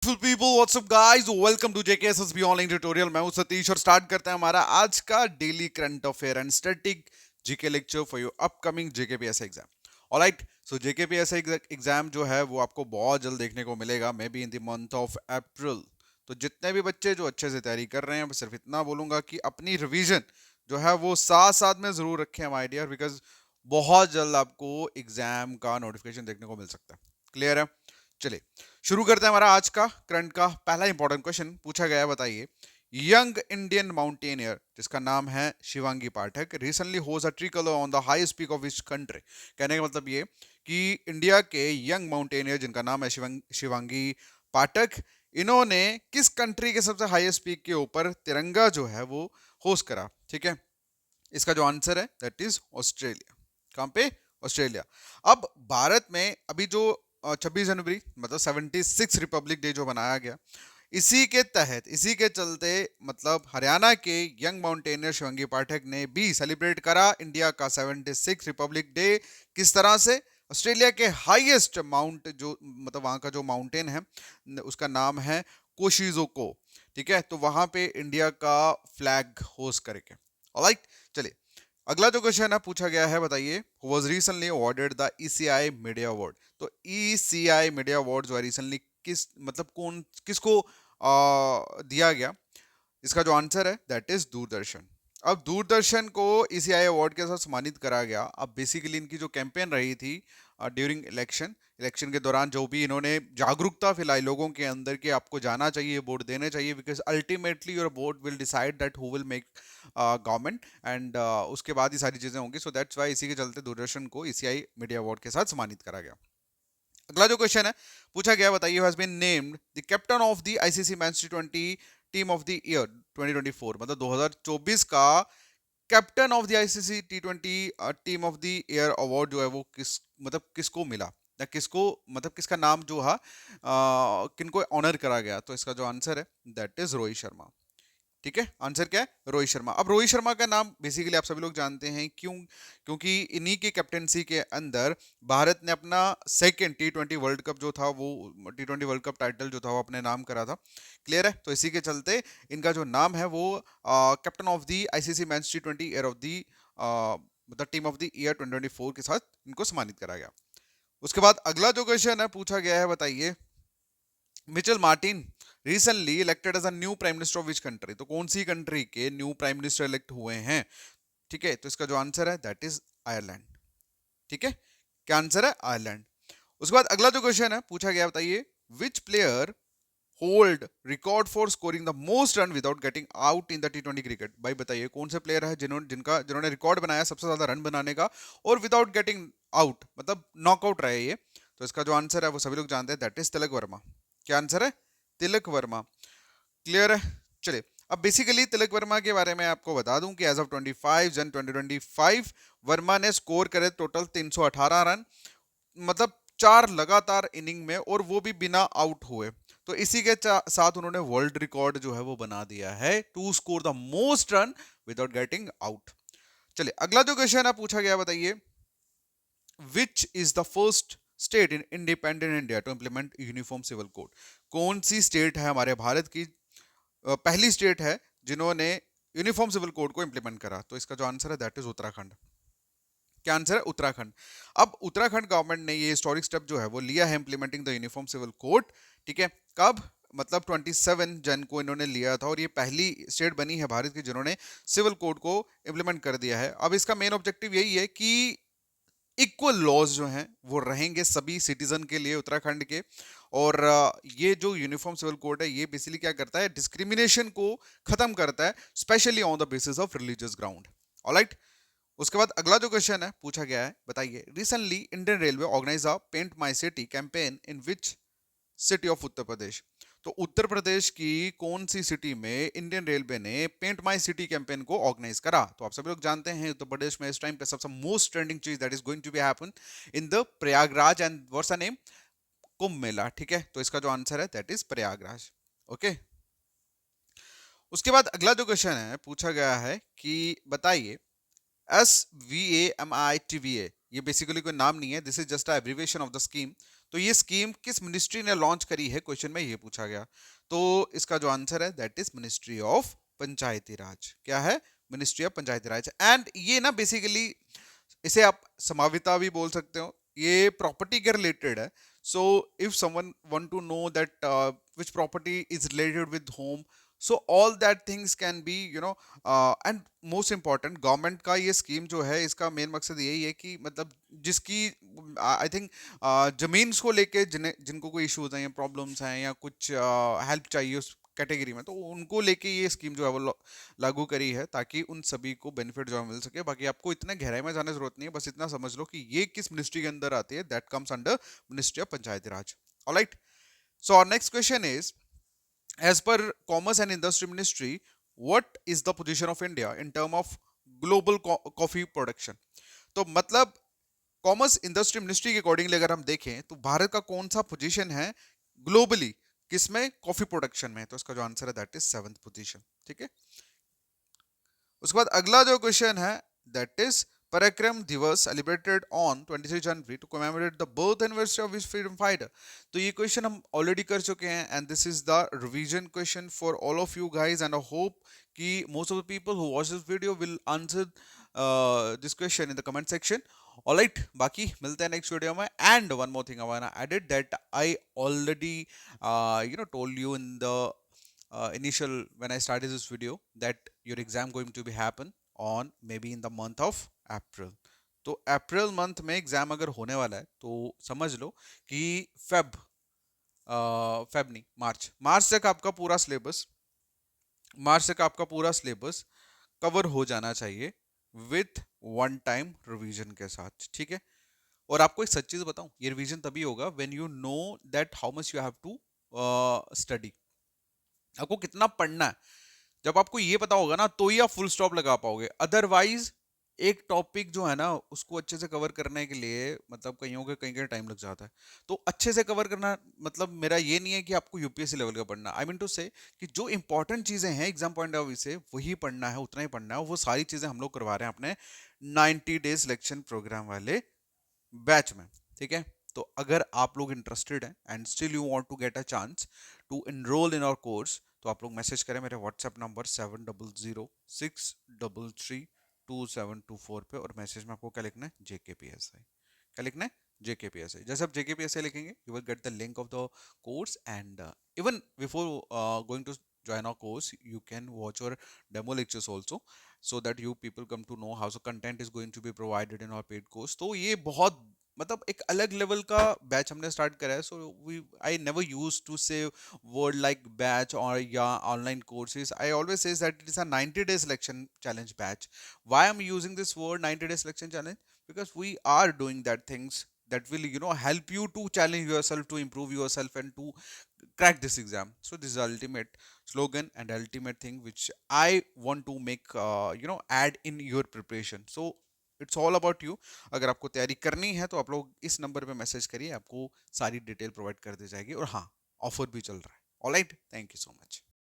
Beautiful people, what's up guys, welcome to JKSSB online tutorial. मैं हूं सतीश और start करते हैं हमारा आज का daily current affair and static GK lecture for your upcoming JKPSC exam. Alright, so JKPSC exam जो है वो आपको बहुत जल्द देखने को मिलेगा, may be in the month of April. तो जितने भी बच्चे जो अच्छे से तैयारी कर रहे हैं, सिर्फ इतना बोलूंगा कि अपनी रिवीजन जो है वो साथ साथ में जरूर रखें माय डियर, बिकॉज बहुत जल्द आपको एग्जाम का नोटिफिकेशन देखने को मिल सकता है। क्लियर है? चलिए शुरू करते हैं हमारा आज का करंट का पहला इंपॉर्टेंट क्वेश्चन। पूछा गया है, बताइए, यंग इंडियन माउंटेनियर जिसका नाम है Shivangi Pathak recently hoist a tricolour on the highest peak of which country. कहने का मतलब ये कि इंडिया के यंग माउंटेनियर जिनका नाम है शिवांगी पाठक, इन्होंने किस कंट्री के सबसे हाईएस्ट पीक के ऊपर तिरंगा जो है वो होस्ट करा। ठीक है, इसका जो आंसर है दैट इज ऑस्ट्रेलिया। कहां पे? ऑस्ट्रेलिया। अब भारत में अभी जो 26 जनवरी मतलब 76 रिपब्लिक डे जो बनाया गया, इसी के तहत, इसी के चलते मतलब हरियाणा के यंग माउंटेनियर शिवांगी पाठक ने भी सेलिब्रेट करा इंडिया का 76 रिपब्लिक डे। किस तरह से? ऑस्ट्रेलिया के हाईएस्ट माउंट जो मतलब वहां का जो माउंटेन है उसका नाम है कोशिजोको। ठीक है, तो वहां पे इंडिया का फ्लैग होस्ट करके। ऑलराइट, चलिए अगला जो क्वेश्चन है पूछा गया है, बताइए, was recently awarded the ECI media award. तो ईसीआई मीडिया अवार्ड जो है रिसेंटली किस मतलब कौन किसको दिया गया? इसका जो आंसर है दैट इज दूरदर्शन। अब दूरदर्शन को ईसीआई अवार्ड के साथ सम्मानित करा गया। अब बेसिकली इनकी जो कैंपेन रही थी ड्यूरिंग इलेक्शन के दौरान जो भी इन्होंने जागरूकता फैलाई लोगों के अंदर कि आपको जाना चाहिए, वोट देने चाहिए, because ultimately your vote will decide that who will make government and उसके बाद ही सारी चीजें होंगी। सो दैट्स वाई इसी के चलते दूरदर्शन को ईसीआई मीडिया अवार्ड के साथ सम्मानित करा गया। अगला जो क्वेश्चन है पूछा गया, बताइए, has been named the captain of the ICC men's टी20 टीम ऑफ द ईयर 2024, मतलब 2024 का कैप्टन ऑफ द आईसीसी टी20 team of the year award जो है वो किसको मिला, या किसको मतलब किसका नाम जो है किनको ऑनर करा गया। तो इसका जो आंसर है दैट इज रोहित शर्मा। ठीक है, आंसर क्या है? रोहित शर्मा। अब रोहित शर्मा का नाम बेसिकली आप सभी लोग जानते हैं क्यों? क्योंकि इन्हीं की कैप्टनसी के अंदर भारत ने अपना सेकेंड टी20 वर्ल्ड कप जो था वो टी20 वर्ल्ड कप टाइटल जो था वो अपने नाम करा था। क्लियर है? तो इसी के चलते इनका जो नाम है वो captain of the ICC men's T20 year of the मतलब टीम ऑफ द ईयर 2024 के साथ इनको सम्मानित करा गया। उसके बाद अगला जो क्वेश्चन है पूछा गया है, बताइए, Mitchell Martin recently elected as a new prime minister of which country. तो कौन सी कंट्री के न्यू प्राइम मिनिस्टर इलेक्ट हुए हैं? ठीक है, तो इसका जो आंसर है दैट इज आयरलैंड। ठीक है, क्या आंसर है? आयरलैंड। उसके बाद अगला जो क्वेश्चन है पूछा गया, बताइए, विच player hold record for scoring the most run without getting out in the T20 cricket. भाई बताइए कौन से प्लेयर है जिन्होंने रिकॉर्ड बनाया सबसे ज्यादा रन बनाने का और विदाउट गेटिंग आउट मतलब नॉकआउट रहे ये। तो इसका जो आंसर है वो सभी लोग जानते हैं, दैट इज तिलक वर्मा। क्या आंसर है? तिलक वर्मा। क्लियर है? चलिए अब बेसिकली तिलक वर्मा के बारे में आपको बता दूं कि एज ऑफ 25 जन 2025 वर्मा ने स्कोर करे टोटल 318 रन, मतलब 4 लगातार इनिंग में, और वो भी बिना आउट हुए। तो इसी के साथ उन्होंने वर्ल्ड रिकॉर्ड जो है वो बना दिया है to score the most run without getting out. चलिए अगला जो क्वेश्चन है पूछा गया, बताइए, which is the first state in independent India to implement uniform civil code. कौन सी स्टेट है हमारे भारत की पहली स्टेट है जिन्होंने यूनिफॉर्म सिविल कोड को इंप्लीमेंट करा? तो इसका जो आंसर है दैट इज उत्तराखंड। क्या आंसर है? उत्तराखंड। अब उत्तराखंड गवर्नमेंट ने ये हिस्टोरिक स्टेप जो है वो लिया है implementing the uniform civil code. ठीक है, कब? मतलब 27 जन को इन्होंने लिया था और ये पहली स्टेट बनी है भारत की जिन्होंने सिविल कोड को इंप्लीमेंट कर दिया है। अब इसका मेन ऑब्जेक्टिव यही है कि इक्वल लॉज जो हैं वो रहेंगे सभी सिटीजन के लिए उत्तराखंड के। और ये जो यूनिफॉर्म सिविल कोड है ये बेसिकली क्या करता है? डिस्क्रिमिनेशन को खत्म करता है, specially on the basis of religious ground. Alright, उसके बाद अगला जो क्वेश्चन है पूछा गया है, बताइए, recently Indian railway organise a paint my city campaign in which city of Uttar Pradesh. तो उत्तर प्रदेश की कौन सी सिटी में इंडियन रेलवे ने पेंट माई सिटी कैंपेन को ऑर्गेनाइज करा? तो आप सभी लोग जानते हैं उत्तर प्रदेश में इस टाइम पे सबसे मोस्ट ट्रेंडिंग चीज that is going to be happen in the Prayagraj and what's the name? Kumbh Mela. ठीक है, तो इसका जो आंसर है दैट इज प्रयागराज। ओके, उसके बाद अगला जो क्वेश्चन है पूछा गया है कि बताइए, SVAMITVA, ये बेसिकली कोई नाम नहीं है, this is just abbreviation of the scheme. तो तो ये स्कीम किस मिनिस्ट्री ने लॉन्च करी है, क्वेश्चन में ये पूछा गया। तो इसका जो आंसर है that is ministry of Panchayati राज। क्या है? Ministry of Panchayati Raj. And ये ना बेसिकली इसे आप समाविता भी बोल सकते हो, ये प्रॉपर्टी के रिलेटेड है। So if someone want to know that which property is related with home, so all that things can be and most important government का ये स्कीम जो है इसका मेन मकसद यही है कि मतलब जिसकी आई थिंक जमीन को लेके जिनको कोई इश्यूज हैं या प्रॉब्लम्स हैं या कुछ हेल्प चाहिए उस कैटेगरी में, तो उनको लेके ये स्कीम जो है वो लागू करी है ताकि उन सभी को बेनिफिट जो है मिल सके। बाकी आपको इतने गहराई में जाने की जरूरत नहीं है, बस इतना समझ लो कि ये किस मिनिस्ट्री के अंदर आती है, that comes under ministry of Panchayati Raj. Alright, so our next question is, as per commerce and industry ministry, what is the position of India in term of global coffee production? तो मतलब कॉमर्स इंडस्ट्री मिनिस्ट्री के accordingly अगर हम देखें तो भारत का कौन सा पोजीशन है ग्लोबली किसमें, कॉफी प्रोडक्शन में? तो इसका जो आंसर है दैट इज 7th पोजीशन। ठीक है, उसके बाद अगला जो क्वेश्चन है that is Parakram Diwas celebrated on 23 January to commemorate the birth anniversary of his freedom fighter. तो ये क्वेश्चन हम ऑलरेडी कर चुके हैं and this is the revision question for all of you guys and I hope कि most of the people who watch this video will answer this question in the comment section. Alright, बाकी मिलते हैं next video में। And one more thing I want to add that I already told you in the initial when I started this video that your exam going to be happen on maybe in the month of April। तो April month में exam अगर होने वाला है तो समझ लो कि Feb नहीं, मार्च तक आपका पूरा सिलेबस कवर हो जाना चाहिए विथ वन टाइम रिवीजन के साथ। ठीक है, और आपको एक सच चीज बताऊं, ये रिवीजन तभी होगा when you know that how much you have to study, आपको कितना पढ़ना है। जब आपको ये पता होगा ना तो ही आप फुल स्टॉप लगा पाओगे, अदरवाइज एक टॉपिक जो है ना उसको अच्छे से कवर करने के लिए मतलब कहीं टाइम लग जाता है। तो अच्छे से कवर करना मतलब मेरा ये नहीं है कि आपको यूपीएससी लेवल का पढ़ना, आई मीन टू से कि जो इंपॉर्टेंट चीजें हैं एग्जाम पॉइंट ऑफ व्यू से वही पढ़ना है, उतना ही पढ़ना है। वो सारी चीजें हम लोग करवा रहे हैं अपने 90 डेज सिलेक्शन प्रोग्राम वाले बैच में। ठीक है, तो अगर आप लोग इंटरेस्टेड हैं and still you want to get a chance to enrol in our course, तो आप लोग मैसेज करें मेरे व्हाट्सएप नंबर 7006332724 पे, और मैसेज में आपको क्या लिखना है, JKPSI। क्या लिखना है, JKPSI। जैसे आप JKPSI लिखेंगे you will get the link of the course and even before going to join our course you can watch our demo lectures also so that you people come to know how the content is going to be provided in our paid course। तो ये बहुत मतलब एक अलग level का batch हमने start करा है। So we I never use to say word like batch और या online courses, I always says that it is a 90 day selection challenge batch. Why I am using this word 90 day selection challenge, because we are doing that things that will help you to challenge yourself, to improve yourself and to crack this exam. So this is the ultimate slogan and ultimate thing which I want to make add in your preparation। So it's all about you. अगर आपको तैयारी करनी है तो आप लोग इस number पे मैसेज करिए, आपको सारी डिटेल प्रोवाइड कर दी जाएगी। और हाँ, ऑफर भी चल रहा है। Alright, thank you so much.